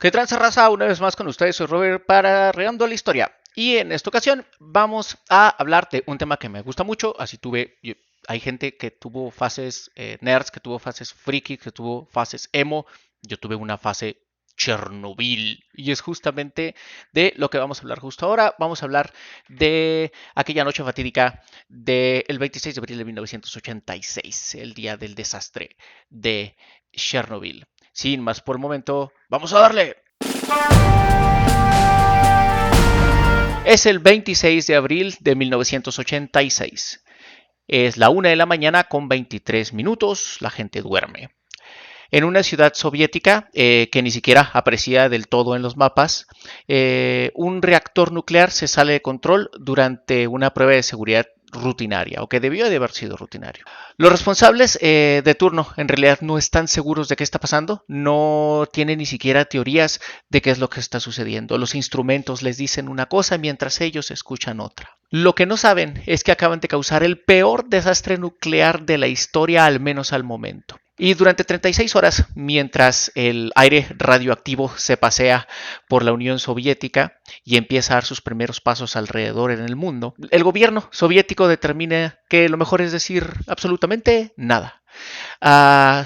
¿Qué tranza raza? Una vez más con ustedes, soy Robert para Regando la Historia. Y en esta ocasión vamos a hablar de un tema que me gusta mucho. Hay gente que tuvo fases nerds, que tuvo fases friki, que tuvo fases emo. Yo tuve una fase Chernobyl. Y es justamente de lo que vamos a hablar justo ahora. Vamos a hablar de aquella noche fatídica del 26 de abril de 1986, el día del desastre de Chernobyl. Sin más por el momento, vamos a darle. Es el 26 de abril de 1986. Es la 1 de la mañana con 23 minutos. La gente duerme. En una ciudad soviética que ni siquiera aparecía del todo en los mapas, un reactor nuclear se sale de control durante una prueba de seguridad rutinaria, o que debió de haber sido rutinario. Los responsables de turno en realidad no están seguros de qué está pasando, no tienen ni siquiera teorías de qué es lo que está sucediendo. Los instrumentos les dicen una cosa mientras ellos escuchan otra. Lo que no saben es que acaban de causar el peor desastre nuclear de la historia, al menos al momento. Y durante 36 horas, mientras el aire radioactivo se pasea por la Unión Soviética y empieza a dar sus primeros pasos alrededor en el mundo, el gobierno soviético determina que lo mejor es decir absolutamente nada.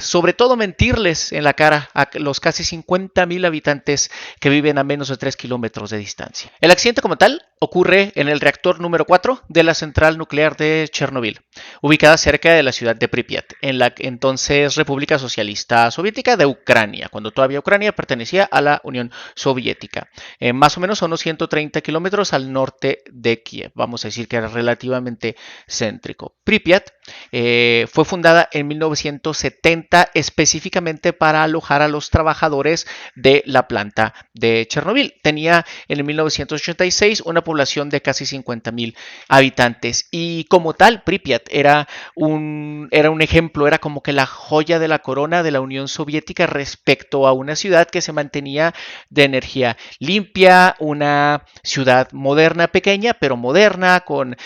Sobre todo mentirles en la cara a los casi 50.000 habitantes que viven a menos de 3 kilómetros de distancia. El accidente como tal ocurre en el reactor número 4 de la central nuclear de Chernobyl, ubicada cerca de la ciudad de Pripyat, en la entonces República Socialista Soviética de Ucrania, cuando todavía Ucrania pertenecía a la Unión Soviética. Más o menos a unos 130 kilómetros al norte de Kiev, vamos a decir que era relativamente céntrico. Pripyat fue fundada en 1970 específicamente para alojar a los trabajadores de la planta de Chernobyl. Tenía en el 1986 una población de casi 50.000 habitantes y como tal Pripyat era un ejemplo, era como que la joya de la corona de la Unión Soviética respecto a una ciudad que se mantenía de energía limpia, una ciudad moderna, pequeña pero moderna, con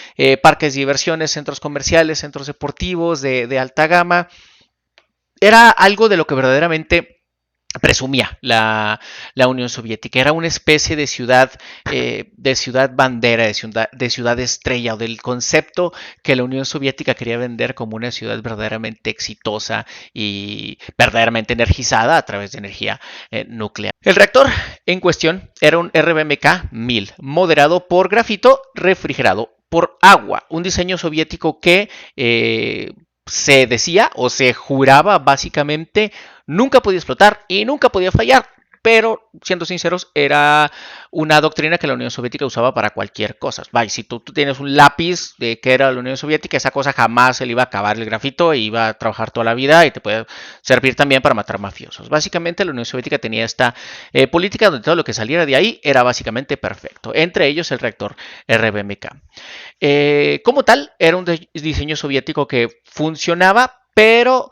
parques de diversiones, centros comerciales, centros deportivos de alta gama. Era algo de lo que verdaderamente presumía la Unión Soviética. Era una especie de ciudad bandera, de ciudad estrella, o del concepto que la Unión Soviética quería vender como una ciudad verdaderamente exitosa y verdaderamente energizada a través de energía nuclear. El reactor en cuestión era un RBMK-1000, moderado por grafito, refrigerado por agua, un diseño soviético que se decía o se juraba básicamente nunca podía explotar y nunca podía fallar, pero siendo sinceros era una doctrina que la Unión Soviética usaba para cualquier cosa. Vaya, si tú tienes un lápiz de que era la Unión Soviética, esa cosa jamás se le iba a acabar el grafito e iba a trabajar toda la vida y te puede servir también para matar mafiosos. Básicamente la Unión Soviética tenía esta política donde todo lo que saliera de ahí era básicamente perfecto, entre ellos el reactor RBMK. Como tal, era un diseño soviético que funcionaba, pero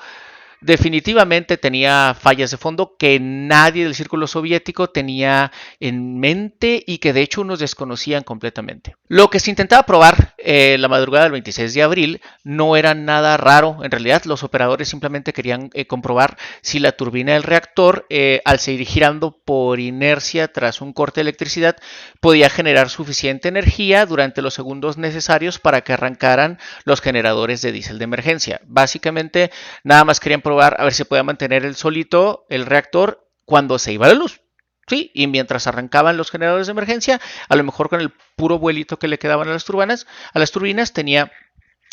definitivamente tenía fallas de fondo que nadie del círculo soviético tenía en mente y que de hecho unos desconocían completamente. Lo que se intentaba probar la madrugada del 26 de abril no era nada raro. En realidad los operadores simplemente querían comprobar si la turbina del reactor, al seguir girando por inercia tras un corte de electricidad, podía generar suficiente energía durante los segundos necesarios para que arrancaran los generadores de diésel de emergencia. Básicamente nada más querían probar a ver si podía mantener el solito el reactor cuando se iba la luz. Sí, y mientras arrancaban los generadores de emergencia, a lo mejor con el puro vuelito que le quedaban a las turbinas tenía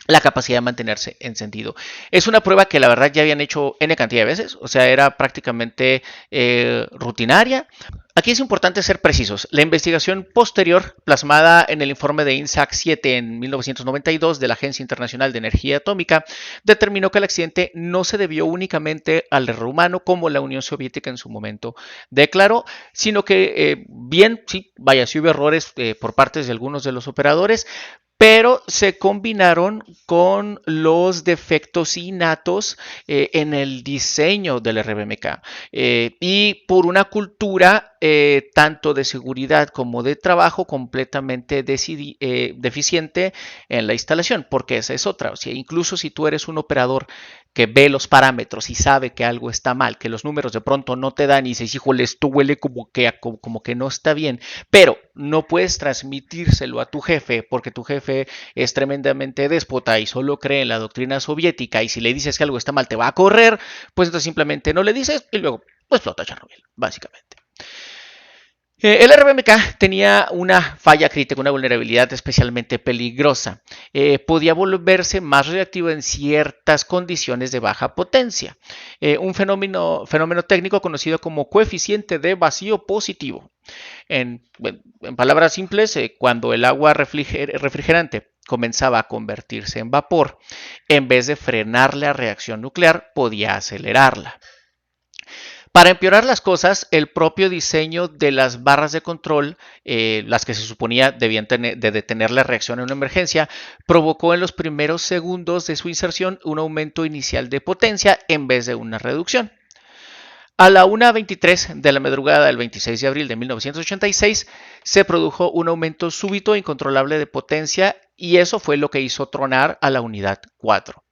la capacidad de mantenerse encendido. Es una prueba que la verdad ya habían hecho N cantidad de veces, o sea, era prácticamente rutinaria. Aquí es importante ser precisos. La investigación posterior, plasmada en el informe de INSAC 7 en 1992 de la Agencia Internacional de Energía Atómica, determinó que el accidente no se debió únicamente al error humano, como la Unión Soviética en su momento declaró, sino que sí hubo errores por parte de algunos de los operadores, pero se combinaron con los defectos innatos en el diseño del RBMK y por una cultura tanto de seguridad como de trabajo completamente deficiente en la instalación, porque esa es otra. O sea, incluso si tú eres un operador que ve los parámetros y sabe que algo está mal, que los números de pronto no te dan y dices, híjole, esto huele como que no está bien, pero no puedes transmitírselo a tu jefe porque tu jefe es tremendamente déspota y solo cree en la doctrina soviética y si le dices que algo está mal te va a correr, pues entonces simplemente no le dices y luego pues explota Chernobyl, básicamente. El RBMK tenía una falla crítica, una vulnerabilidad especialmente peligrosa. Podía volverse más reactivo en ciertas condiciones de baja potencia. Un fenómeno técnico conocido como coeficiente de vacío positivo. En palabras simples, cuando el agua refrigerante comenzaba a convertirse en vapor, en vez de frenar la reacción nuclear, podía acelerarla. Para empeorar las cosas, el propio diseño de las barras de control, las que se suponía debían de detener la reacción en una emergencia, provocó en los primeros segundos de su inserción un aumento inicial de potencia en vez de una reducción. A la 1:23 de la madrugada del 26 de abril de 1986 se produjo un aumento súbito e incontrolable de potencia y eso fue lo que hizo tronar a la unidad 4.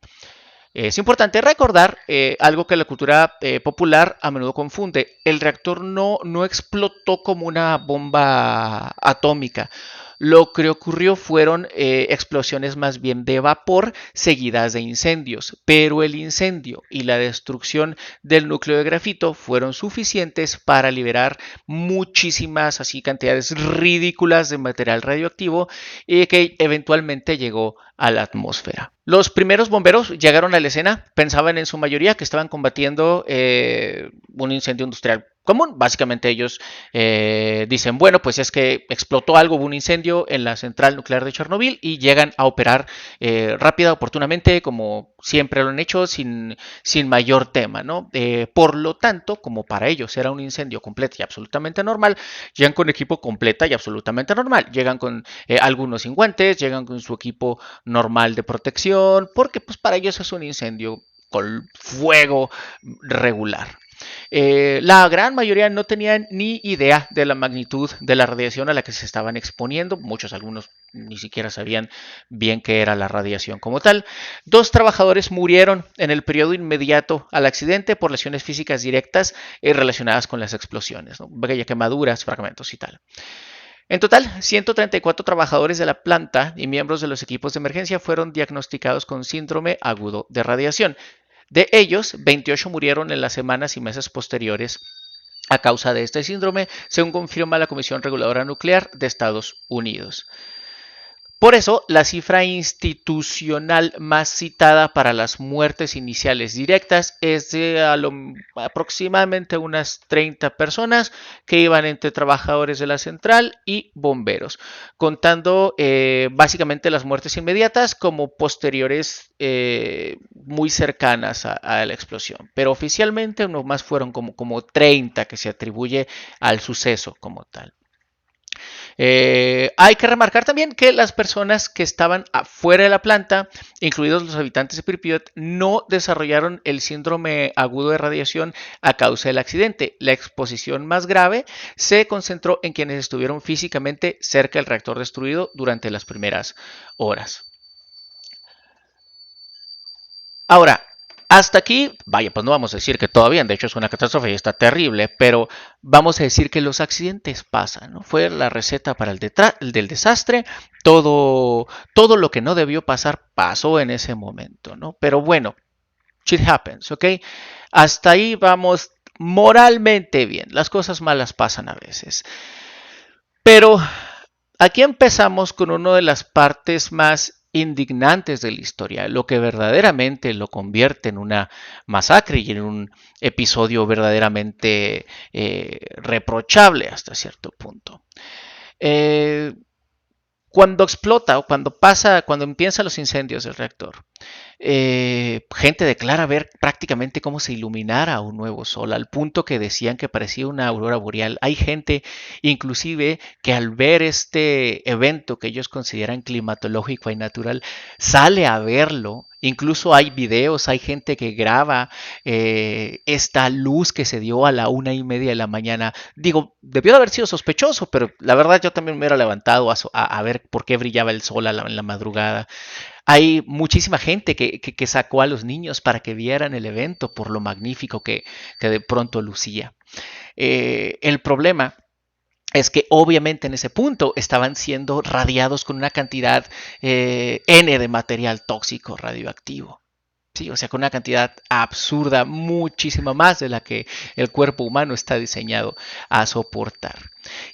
Es importante recordar algo que la cultura popular a menudo confunde. El reactor no explotó como una bomba atómica. Lo que ocurrió fueron explosiones más bien de vapor seguidas de incendios, pero el incendio y la destrucción del núcleo de grafito fueron suficientes para liberar muchísimas así cantidades ridículas de material radioactivo que eventualmente llegó a la atmósfera. Los primeros bomberos llegaron a la escena, pensaban en su mayoría que estaban combatiendo un incendio industrial común. Básicamente ellos dicen, bueno, pues es que explotó algo, hubo un incendio en la central nuclear de Chernobyl y llegan a operar rápida, oportunamente, como siempre lo han hecho, sin mayor tema, ¿no? Por lo tanto, como para ellos era un incendio completo y absolutamente normal, llegan con equipo completa y absolutamente normal. Llegan con algunos sin guantes, llegan con su equipo normal de protección, porque pues para ellos es un incendio con fuego regular. La gran mayoría no tenían ni idea de la magnitud de la radiación a la que se estaban exponiendo. Algunos ni siquiera sabían bien qué era la radiación como tal. 2 trabajadores murieron en el periodo inmediato al accidente por lesiones físicas directas relacionadas con las explosiones, ¿no? Quemaduras, fragmentos y tal. En total, 134 trabajadores de la planta y miembros de los equipos de emergencia fueron diagnosticados con síndrome agudo de radiación. De ellos, 28 murieron en las semanas y meses posteriores a causa de este síndrome, según confirma la Comisión Reguladora Nuclear de Estados Unidos. Por eso, la cifra institucional más citada para las muertes iniciales directas es de aproximadamente unas 30 personas que iban entre trabajadores de la central y bomberos, contando básicamente las muertes inmediatas como posteriores muy cercanas a la explosión. Pero oficialmente nomás fueron como 30 que se atribuye al suceso como tal. Hay que remarcar también que las personas que estaban afuera de la planta, incluidos los habitantes de Pripyat, no desarrollaron el síndrome agudo de radiación a causa del accidente. La exposición más grave se concentró en quienes estuvieron físicamente cerca del reactor destruido durante las primeras horas. Ahora, hasta aquí, vaya, pues no vamos a decir que todo bien, de hecho es una catástrofe y está terrible, pero vamos a decir que los accidentes pasan, ¿no? Fue la receta para el del desastre, todo lo que no debió pasar pasó en ese momento, ¿no? Pero bueno, shit happens, ¿ok? Hasta ahí vamos moralmente bien, las cosas malas pasan a veces. Pero aquí empezamos con una de las partes más indignantes de la historia, lo que verdaderamente lo convierte en una masacre y en un episodio verdaderamente reprochable hasta cierto punto. Cuando explota o cuando empiezan los incendios del reactor, gente declara ver prácticamente cómo se iluminara un nuevo sol, al punto que decían que parecía una aurora boreal. Hay gente inclusive que al ver este evento que ellos consideran climatológico y natural, sale a verlo. Incluso hay videos, hay gente que graba esta luz que se dio a la 1:30 de la mañana. Digo, debió de haber sido sospechoso, pero la verdad yo también me hubiera levantado a ver por qué brillaba el sol en la madrugada. Hay muchísima gente que sacó a los niños para que vieran el evento por lo magnífico que de pronto lucía. El problema es que obviamente en ese punto estaban siendo radiados con una cantidad N de material tóxico radioactivo. Sí, o sea, con una cantidad absurda, muchísima más de la que el cuerpo humano está diseñado a soportar.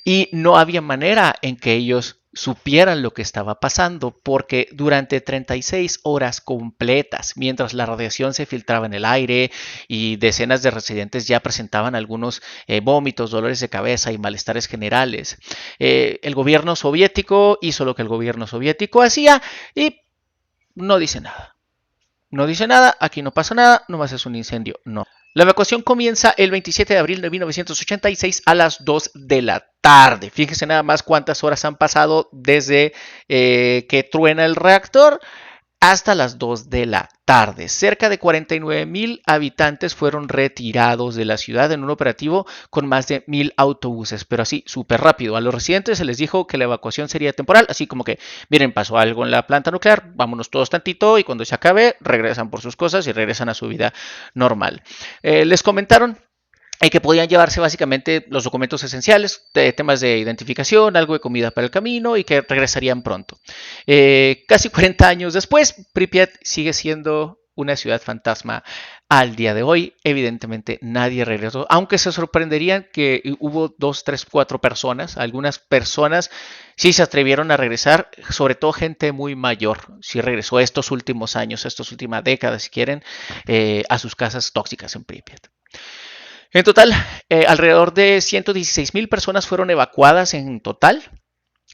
Y no había manera en que ellos supieran lo que estaba pasando porque durante 36 horas completas, mientras la radiación se filtraba en el aire y decenas de residentes ya presentaban algunos vómitos, dolores de cabeza y malestares generales, el gobierno soviético hizo lo que el gobierno soviético hacía y no dice nada. No dice nada, aquí no pasa nada, nomás es un incendio. No. La evacuación comienza el 27 de abril de 1986 a las 2 de la tarde. Fíjese nada más cuántas horas han pasado desde que truena el reactor hasta las 2 de la tarde. Cerca de 49,000 habitantes fueron retirados de la ciudad en un operativo con más de 1,000 autobuses, pero así súper rápido. A los residentes se les dijo que la evacuación sería temporal, así como que, miren, pasó algo en la planta nuclear, vámonos todos tantito y cuando se acabe regresan por sus cosas y regresan a su vida normal. Les comentaron que podían llevarse básicamente los documentos esenciales, temas de identificación, algo de comida para el camino y que regresarían pronto. Casi 40 años después, Pripyat sigue siendo una ciudad fantasma al día de hoy. Evidentemente nadie regresó, aunque se sorprenderían que hubo 2, 3, 4 personas. Algunas personas sí se atrevieron a regresar, sobre todo gente muy mayor, sí regresó estos últimos años, estas últimas décadas, si quieren, a sus casas tóxicas en Pripyat. En total, alrededor de 116,000 personas fueron evacuadas en total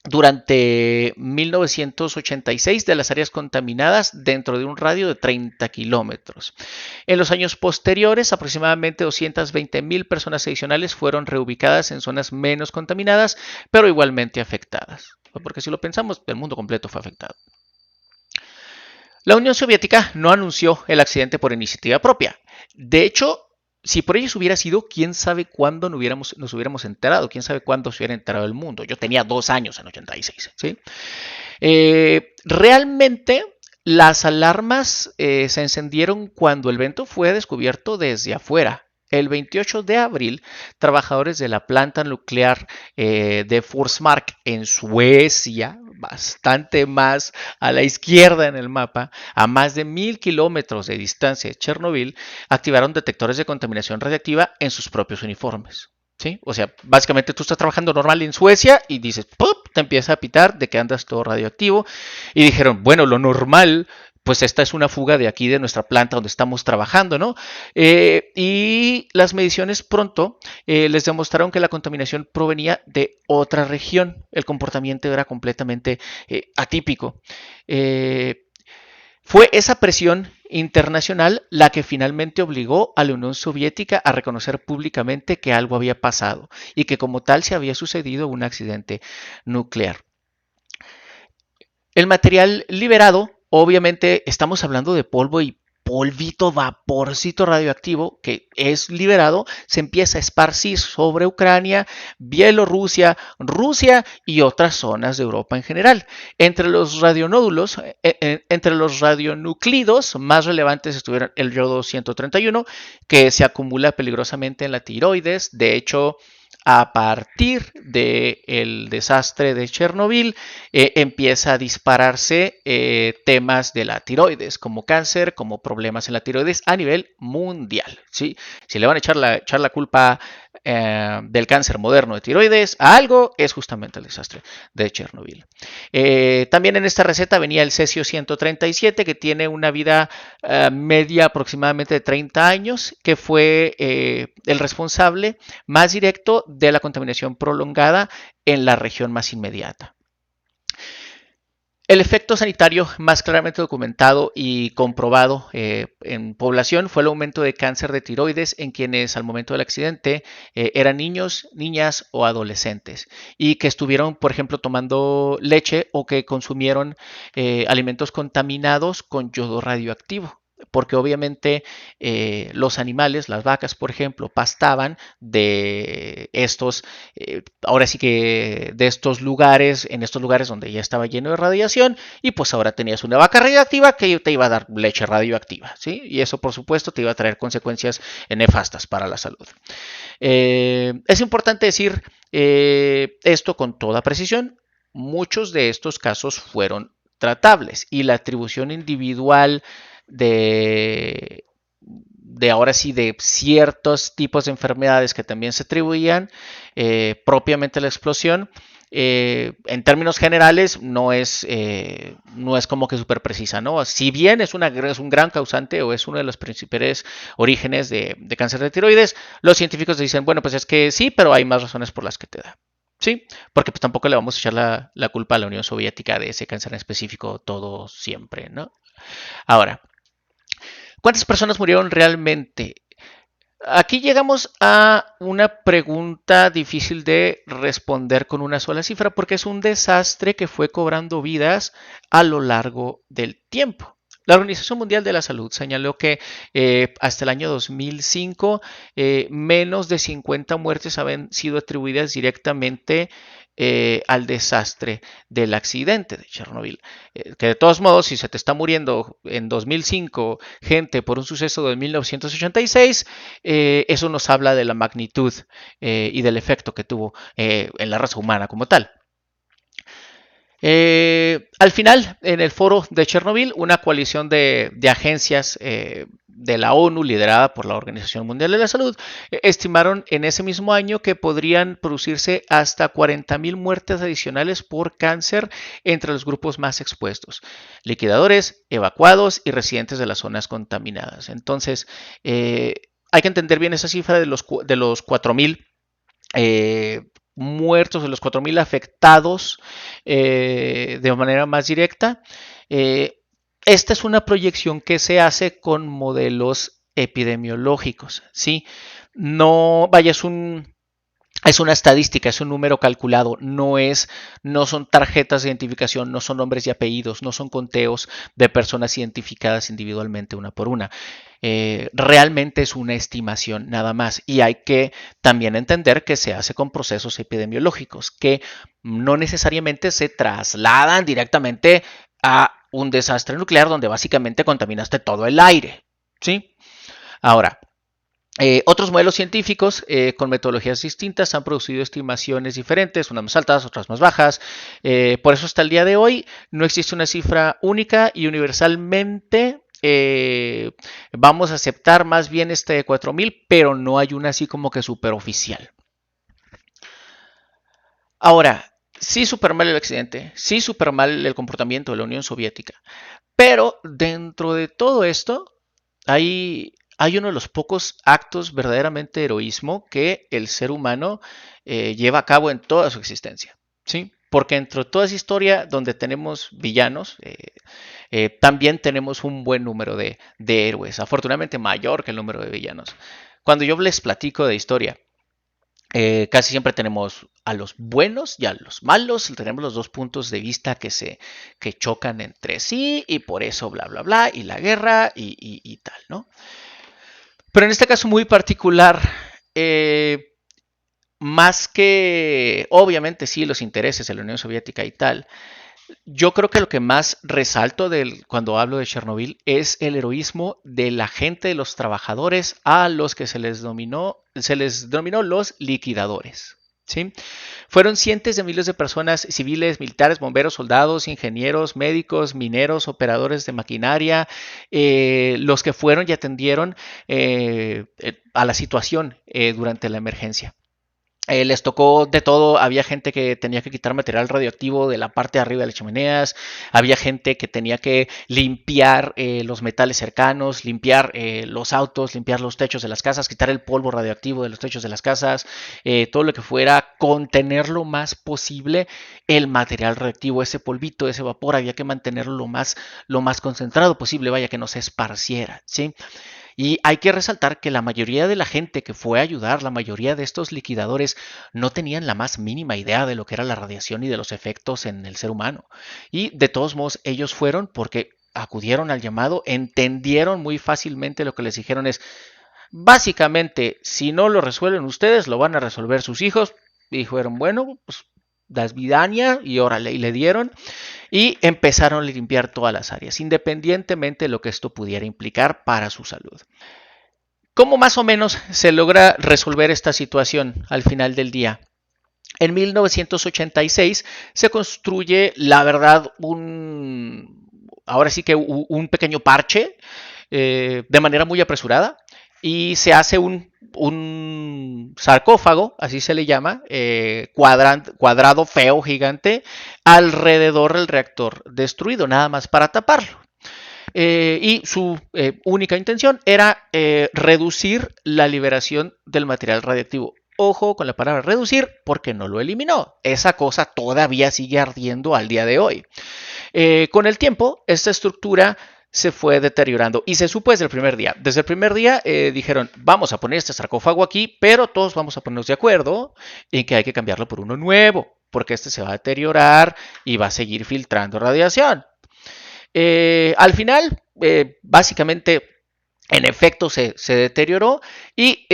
durante 1986 de las áreas contaminadas dentro de un radio de 30 kilómetros. En los años posteriores, aproximadamente 220,000 personas adicionales fueron reubicadas en zonas menos contaminadas, pero igualmente afectadas. Porque si lo pensamos, el mundo completo fue afectado. La Unión Soviética no anunció el accidente por iniciativa propia. De hecho, si por ellos hubiera sido, quién sabe cuándo nos hubiéramos enterado, quién sabe cuándo se hubiera enterado el mundo. Yo tenía 2 años en 86. ¿Sí? Realmente las alarmas se encendieron cuando el evento fue descubierto desde afuera. El 28 de abril, trabajadores de la planta nuclear de Forsmark en Suecia, bastante más a la izquierda en el mapa, a más de 1,000 kilómetros de distancia de Chernobyl, activaron detectores de contaminación radiactiva en sus propios uniformes. ¿Sí? O sea, básicamente tú estás trabajando normal en Suecia y dices, ¡pop!, te empieza a pitar de que andas todo radioactivo. Y dijeron, bueno, lo normal, pues esta es una fuga de aquí de nuestra planta donde estamos trabajando, ¿no? Y las mediciones pronto les demostraron que la contaminación provenía de otra región. El comportamiento era completamente atípico. Fue esa presión internacional la que finalmente obligó a la Unión Soviética a reconocer públicamente que algo había pasado y que como tal se había sucedido un accidente nuclear. El material liberado, obviamente estamos hablando de polvo y polvito, vaporcito radioactivo que es liberado, se empieza a esparcir sobre Ucrania, Bielorrusia, Rusia y otras zonas de Europa en general. Entre los radionódulos, entre los radionuclidos más relevantes estuvieron el yodo 131, que se acumula peligrosamente en la tiroides. De hecho, a partir del desastre de Chernobyl, empieza a dispararse temas de la tiroides, como cáncer, como problemas en la tiroides a nivel mundial. ¿Sí? Si le van a echar la culpa del cáncer moderno de tiroides a algo, es justamente el desastre de Chernobyl. También en esta receta venía el cesio 137, que tiene una vida media aproximadamente de 30 años, que fue el responsable más directo de la contaminación prolongada en la región más inmediata. El efecto sanitario más claramente documentado y comprobado en población fue el aumento de cáncer de tiroides en quienes al momento del accidente eran niños, niñas o adolescentes y que estuvieron, por ejemplo, tomando leche o que consumieron alimentos contaminados con yodo radioactivo. porque obviamente los animales, las vacas, por ejemplo, pastaban de estos, ahora sí que de estos lugares, en estos lugares donde ya estaba lleno de radiación, y pues ahora tenías una vaca radioactiva que te iba a dar leche radioactiva, ¿sí? Y eso, por supuesto, te iba a traer consecuencias nefastas para la salud. Es importante decir esto con toda precisión. Muchos de estos casos fueron tratables y la atribución individual de ahora sí de ciertos tipos de enfermedades que también se atribuían propiamente a la explosión. En términos generales no es como que súper precisa, ¿no? Si bien es un gran causante o es uno de los principales orígenes de cáncer de tiroides, los científicos dicen, bueno, pues es que sí, pero hay más razones por las que te da. Sí, porque pues tampoco le vamos a echar la culpa a la Unión Soviética de ese cáncer en específico todo siempre, ¿no? Ahora, ¿cuántas personas murieron realmente? Aquí llegamos a una pregunta difícil de responder con una sola cifra porque es un desastre que fue cobrando vidas a lo largo del tiempo. La Organización Mundial de la Salud señaló que hasta el año 2005 menos de 50 muertes habían sido atribuidas directamente al desastre del accidente de Chernobyl. Que de todos modos, si se te está muriendo en 2005 gente por un suceso de 1986, eso nos habla de la magnitud y del efecto que tuvo en la raza humana como tal. Al final, en el foro de Chernobyl, una coalición de agencias de la ONU, liderada por la Organización Mundial de la Salud, estimaron en ese mismo año que podrían producirse hasta 40.000 muertes adicionales por cáncer entre los grupos más expuestos, liquidadores, evacuados y residentes de las zonas contaminadas. Entonces, hay que entender bien esa cifra de los 4.000 muertos, de los 4.000 afectados de manera más directa. Esta es una proyección que se hace con modelos epidemiológicos, ¿sí? No, vaya, es una estadística, es un número calculado, no son tarjetas de identificación, no son nombres y apellidos, no son conteos de personas identificadas individualmente una por una. Realmente es una estimación nada más y hay que también entender que se hace con procesos epidemiológicos que no necesariamente se trasladan directamente a un desastre nuclear donde básicamente contaminaste todo el aire, ¿sí? Ahora, otros modelos científicos con metodologías distintas han producido estimaciones diferentes, unas más altas, otras más bajas. Por eso hasta el día de hoy no existe una cifra única y universalmente vamos a aceptar más bien este de 4.000, pero no hay una así como que súper oficial. Ahora, sí súper mal el accidente, sí súper mal el comportamiento de la Unión Soviética, pero dentro de todo esto hay uno de los pocos actos verdaderamente de heroísmo que el ser humano lleva a cabo en toda su existencia, ¿sí? Porque dentro de toda esa historia donde tenemos villanos, también tenemos un buen número de héroes, afortunadamente mayor que el número de villanos. Cuando yo les platico de historia, casi siempre tenemos a los buenos y a los malos, tenemos los dos puntos de vista que chocan entre sí y por eso bla bla bla y la guerra y tal, ¿no? Pero en este caso muy particular, más que obviamente sí los intereses de la Unión Soviética y tal, yo creo que lo que más resalto cuando hablo de Chernobyl es el heroísmo de la gente, de los trabajadores a los que se les denominó los liquidadores. ¿Sí? Fueron cientos de miles de personas, civiles, militares, bomberos, soldados, ingenieros, médicos, mineros, operadores de maquinaria, los que fueron y atendieron a la situación durante la emergencia. Les tocó de todo, había gente que tenía que quitar material radioactivo de la parte de arriba de las chimeneas, había gente que tenía que limpiar los metales cercanos, limpiar los autos, limpiar los techos de las casas, quitar el polvo radioactivo de los techos de las casas, todo lo que fuera, contener lo más posible el material radioactivo, ese polvito, ese vapor, había que mantenerlo lo más concentrado posible, vaya que no se esparciera, ¿sí? Y hay que resaltar que la mayoría de la gente que fue a ayudar, la mayoría de estos liquidadores, no tenían la más mínima idea de lo que era la radiación y de los efectos en el ser humano. Y de todos modos, ellos fueron porque acudieron al llamado, entendieron muy fácilmente lo que les dijeron es, básicamente, si no lo resuelven ustedes, lo van a resolver sus hijos. Y dijeron, bueno, pues das vidaña y órale, y le dieron y empezaron a limpiar todas las áreas, independientemente de lo que esto pudiera implicar para su salud. ¿Cómo más o menos se logra resolver esta situación al final del día? En 1986 se construye, la verdad, ahora sí que un pequeño parche de manera muy apresurada y se hace un sarcófago, así se le llama, cuadrado, feo, gigante, alrededor del reactor destruido, nada más para taparlo. Y su única intención era reducir la liberación del material radiactivo. Ojo con la palabra reducir porque no lo eliminó. Esa cosa todavía sigue ardiendo al día de hoy. Con el tiempo, esta estructura se fue deteriorando y se supo desde el primer día. Desde el primer día dijeron, vamos a poner este sarcófago aquí, pero todos vamos a ponernos de acuerdo en que hay que cambiarlo por uno nuevo, porque este se va a deteriorar y va a seguir filtrando radiación. Al final, básicamente, en efecto, se deterioró y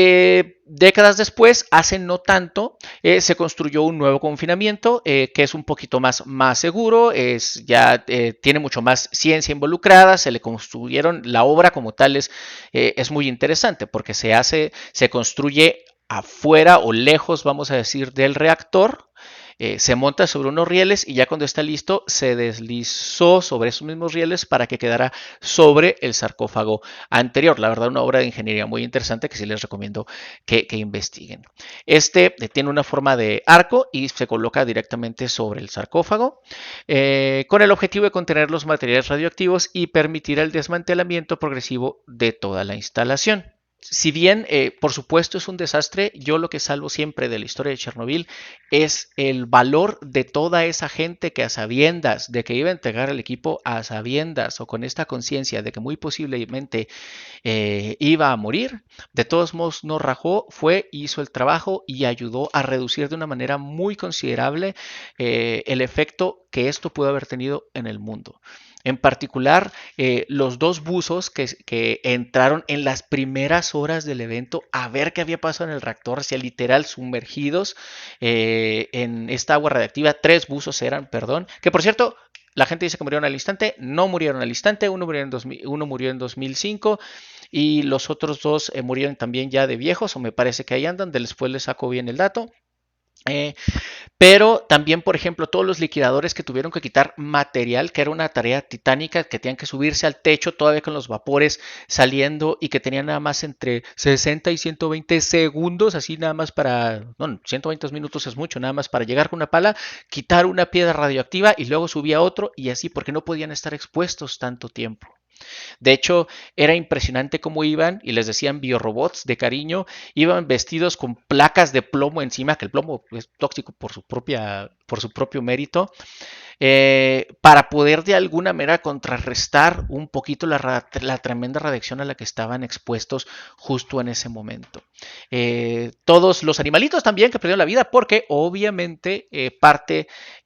décadas después, hace no tanto, se construyó un nuevo confinamiento que es un poquito más seguro, tiene mucho más ciencia involucrada, se le construyeron, la obra como tal es muy interesante porque se construye afuera o lejos, vamos a decir, del reactor. Se monta sobre unos rieles y ya cuando está listo se deslizó sobre esos mismos rieles para que quedara sobre el sarcófago anterior. La verdad, una obra de ingeniería muy interesante que sí les recomiendo que investiguen. Este tiene una forma de arco y se coloca directamente sobre el sarcófago con el objetivo de contener los materiales radioactivos y permitir el desmantelamiento progresivo de toda la instalación. Si bien, por supuesto, es un desastre, yo lo que salvo siempre de la historia de Chernobyl es el valor de toda esa gente que a sabiendas de que iba a entregar el equipo, a sabiendas o con esta conciencia de que muy posiblemente iba a morir, de todos modos no rajó, hizo el trabajo y ayudó a reducir de una manera muy considerable el efecto que esto pudo haber tenido en el mundo. En particular, los dos buzos que entraron en las primeras horas del evento a ver qué había pasado en el reactor, o sea, literal sumergidos en esta agua radiactiva. 3 buzos eran, perdón, que por cierto, la gente dice que murieron al instante, no murieron al instante, uno murió en 2005 y los otros 2 murieron también ya de viejos, o me parece que ahí andan, después les saco bien el dato. Pero también, por ejemplo, todos los liquidadores que tuvieron que quitar material, que era una tarea titánica, que tenían que subirse al techo todavía con los vapores saliendo y que tenían nada más entre 60 y 120 segundos, así nada más no, 120 minutos es mucho, nada más para llegar con una pala, quitar una piedra radioactiva y luego subía otro y así, porque no podían estar expuestos tanto tiempo. De hecho, era impresionante cómo iban y les decían biorobots de cariño, iban vestidos con placas de plomo encima, que el plomo es tóxico por su propio mérito, para poder de alguna manera contrarrestar un poquito la tremenda radiación a la que estaban expuestos justo en ese momento. Todos los animalitos también que perdieron la vida porque obviamente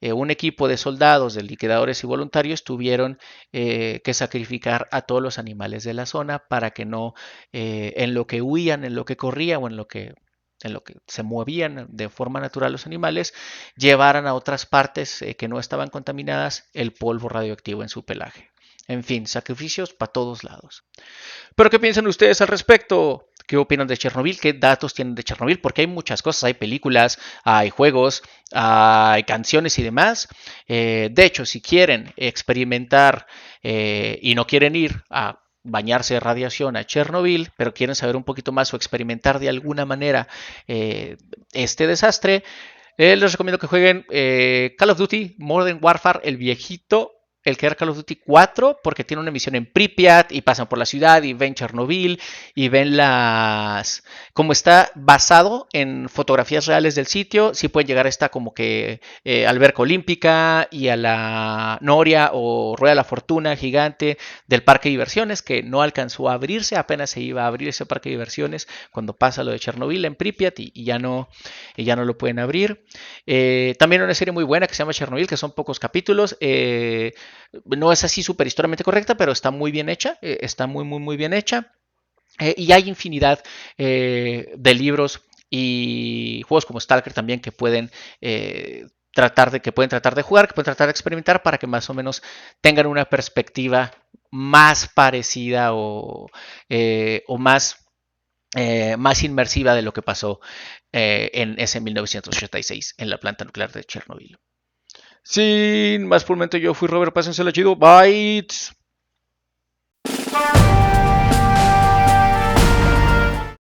un equipo de soldados, de liquidadores y voluntarios tuvieron que sacrificar a todos los animales de la zona para que no, en lo que huían, en lo que corrían o en lo que se movían de forma natural los animales, llevaran a otras partes que no estaban contaminadas el polvo radioactivo en su pelaje. En fin, sacrificios para todos lados. ¿Pero qué piensan ustedes al respecto? ¿Qué opinan de Chernobyl? ¿Qué datos tienen de Chernobyl? Porque hay muchas cosas, hay películas, hay juegos, hay canciones y demás. De hecho, si quieren experimentar y no quieren ir a bañarse de radiación a Chernobyl, pero quieren saber un poquito más o experimentar de alguna manera este desastre, les recomiendo que jueguen Call of Duty Modern Warfare, el viejito, el que era Call of Duty 4, porque tiene una misión en Pripyat y pasan por la ciudad y ven Chernobyl y ven como está basado en fotografías reales del sitio, sí pueden llegar a esta como que alberca olímpica y a la noria o rueda de la fortuna gigante del parque de diversiones que no alcanzó a abrirse, apenas se iba a abrir ese parque de diversiones cuando pasa lo de Chernobyl en Pripyat y ya no lo pueden abrir. También una serie muy buena que se llama Chernobyl, que son pocos capítulos. No es así súper históricamente correcta, pero está muy bien hecha, está muy bien hecha. Y hay infinidad de libros y juegos como Stalker también que pueden que pueden tratar de jugar, que pueden tratar de experimentar para que más o menos tengan una perspectiva más parecida o más inmersiva de lo que pasó en ese 1986 en la planta nuclear de Chernobyl. Sin más por el momento, yo fui Robert, pásensela chido, bye.